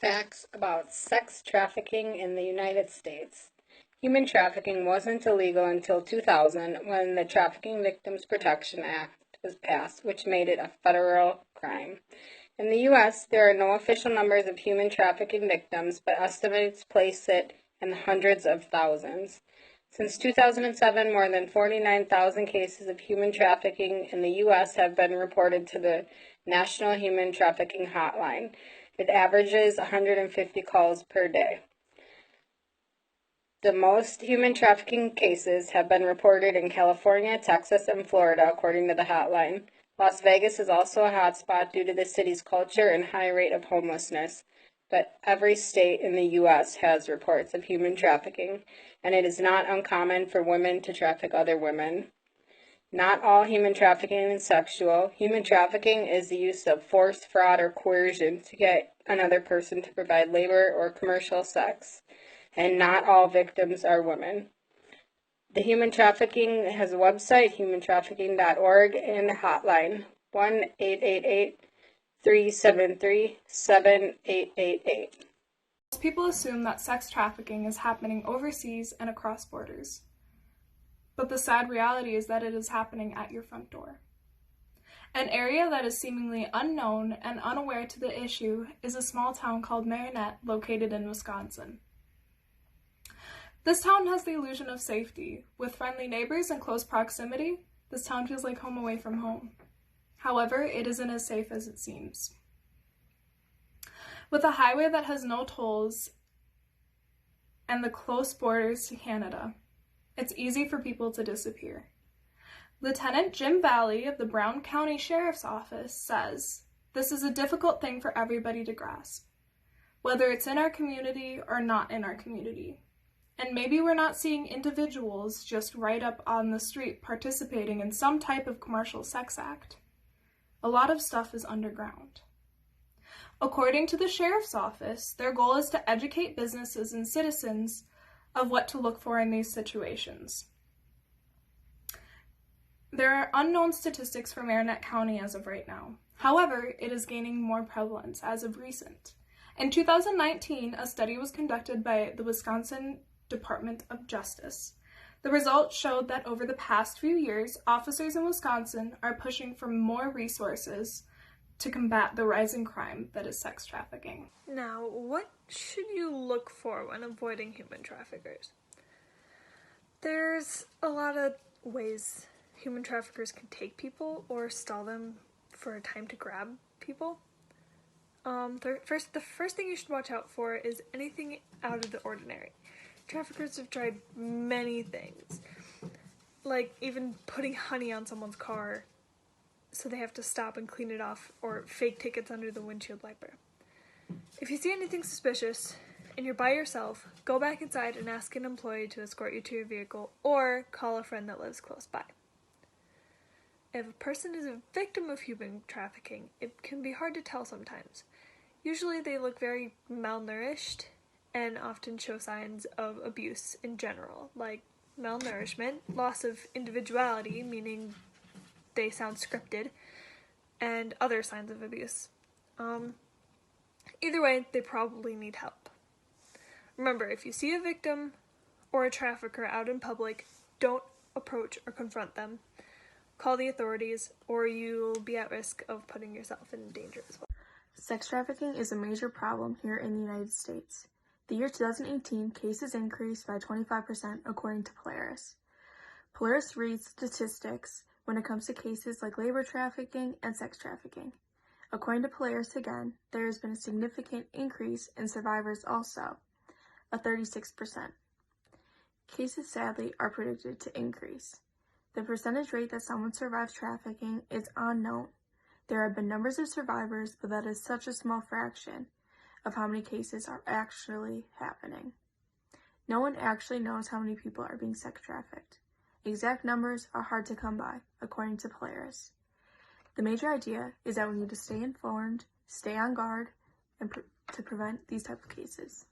Facts about sex trafficking in the United States. Human trafficking wasn't illegal until 2000 when the Trafficking Victims Protection Act was passed, which made it a federal crime. In the U.S., there are no official numbers of human trafficking victims, but estimates place it in the hundreds of thousands. Since 2007, more than 49,000 cases of human trafficking in the U.S. have been reported to the National Human Trafficking Hotline. It averages 150 calls per day. The most human trafficking cases have been reported in California, Texas, and Florida, according to the hotline. Las Vegas is also a hotspot due to the city's culture and high rate of homelessness, but every state in the U.S. has reports of human trafficking, and it is not uncommon for women to traffic other women. Not all human trafficking is sexual. Human trafficking is the use of force, fraud, or coercion to get another person to provide labor or commercial sex, and not all victims are women. The Human Trafficking has a website, humantrafficking.org, and a hotline, 1-888-373-7888. Most people assume that sex trafficking is happening overseas and across borders. But the sad reality is that it is happening at your front door. An area that is seemingly unknown and unaware to the issue is a small town called Marinette, located in Wisconsin. This town has the illusion of safety. With friendly neighbors and close proximity, this town feels like home away from home. However, it isn't as safe as it seems. With a highway that has no tolls and the close borders to Canada, it's easy for people to disappear. Lieutenant Jim Valley of the Brown County Sheriff's Office says, "This is a difficult thing for everybody to grasp, whether it's in our community or not in our community. And maybe we're not seeing individuals just right up on the street participating in some type of commercial sex act. A lot of stuff is underground." According to the Sheriff's Office, their goal is to educate businesses and citizens of what to look for in these situations. There are unknown statistics for Marinette County as of right now. However, it is gaining more prevalence as of recent. In 2019, a study was conducted by the Wisconsin Department of Justice. The results showed that over the past few years, officers in Wisconsin are pushing for more resources to combat the rising crime that is sex trafficking. Now, what should you look for when avoiding human traffickers? There's a lot of ways human traffickers can take people or stall them for a time to grab people. The first thing you should watch out for is anything out of the ordinary. Traffickers have tried many things, like even putting honey on someone's car so they have to stop and clean it off, or fake tickets under the windshield wiper. If you see anything suspicious and you're by yourself, go back inside and ask an employee to escort you to your vehicle, or call a friend that lives close by. If a person is a victim of human trafficking, it can be hard to tell sometimes. Usually they look very malnourished and often show signs of abuse in general, like malnourishment, loss of individuality, meaning they sound scripted, and other signs of abuse. Either way, they probably need help. Remember, if you see a victim or a trafficker out in public, don't approach or confront them. Call the authorities, or you'll be at risk of putting yourself in danger as well. Sex trafficking is a major problem here in the United States. The year 2018, cases increased by 25% according to Polaris. Polaris reads statistics when it comes to cases like labor trafficking and sex trafficking. According to Polaris again, there has been a significant increase in survivors also, a 36%. Cases sadly are predicted to increase. The percentage rate that someone survives trafficking is unknown. There have been numbers of survivors, but that is such a small fraction of how many cases are actually happening. No one actually knows how many people are being sex trafficked. Exact numbers are hard to come by, according to Polaris. The major idea is that we need to stay informed, stay on guard, and to prevent these type of cases.